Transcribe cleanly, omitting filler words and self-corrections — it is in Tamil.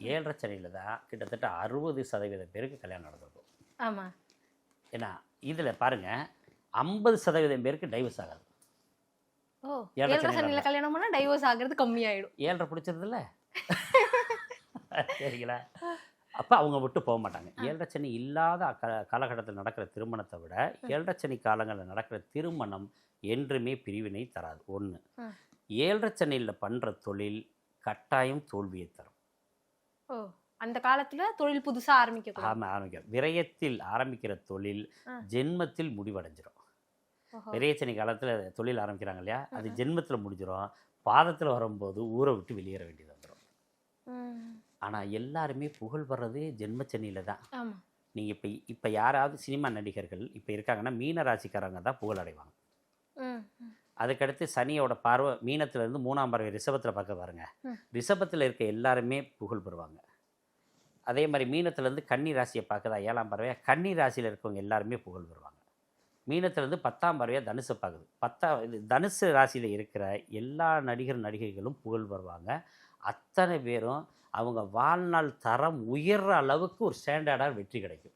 7.5 சனியில் தான் கிட்டத்தட்ட 60% பேருக்கு கல்யாணம் நடந்திருக்கும். ஆமாம். ஏன்னா இதில் பாருங்கள் 50% பேருக்கு டைவர்ஸ் ஆகாது. ஓ 7.5 சனியில் கல்யாணம் பண்ணால் டைவர்ஸ் ஆகிறது கம்மியாயிடும். 7.5 பிடிச்சிருதுல்ல சரிங்களா? அப்போ அவங்க விட்டு போக மாட்டாங்க. 7.5 சனி இல்லாத காலகட்டத்தில் நடக்கிற திருமணத்தை விட 7.5 சனி காலங்களில் நடக்கிற திருமணம் என்றுமே பிரிவினை தராது. 1 7.5 சனியில் பண்ணுற தொழில் கட்டாயம் தோல்வியை தரும். ஓ அந்த காலத்தில் தொழில் புதுசாக ஆரம்பிக்கும். விரயத்தில் ஆரம்பிக்கிற தொழில் ஜென்மத்தில் முடிவடைஞ்சிடும். விரயச்சனி காலத்தில் தொழில் ஆரம்பிக்கிறாங்க இல்லையா, அது ஜென்மத்தில் முடிஞ்சிடும். பாதத்தில் வரும்போது ஊரை விட்டு வெளியேற வேண்டியது வந்துடும். ஆனால் எல்லாருமே புகழ் வர்றது ஜென்மச்சனியில் தான். நீங்கள் இப்போ யாராவது சினிமா நடிகர்கள் இப்போ இருக்காங்கன்னா மீன ராசிக்காரங்க தான் புகழ் அடைவாங்க. அதுக்கடுத்து சனியோட பார்வை மீனத்துலேருந்து 3ஆம் பார்வை ரிஷபத்தில் பார்க்க பாருங்க. ரிஷபத்தில் இருக்க எல்லாருமே புகழ் பெறுவாங்க. அதே மாதிரி மீனத்துலேருந்து கன்னி ராசியை பார்க்குதா 7ஆம் பார்வையாக, கன்னி ராசியில் இருக்கவங்க எல்லாருமே புகழ் பெறுவாங்க. மீனத்துலேருந்து 10ஆம் பார்வையாக தனுசு பார்க்குது. தனுசு ராசியில் இருக்கிற எல்லா நடிகைகளும் புகழ் பெறுவாங்க. அத்தனை பேரும் அவங்க வாழ்நாள் தரம் உயர்ற அளவுக்கு ஒரு ஸ்டாண்டர்டாக வெற்றி கிடைக்கும்.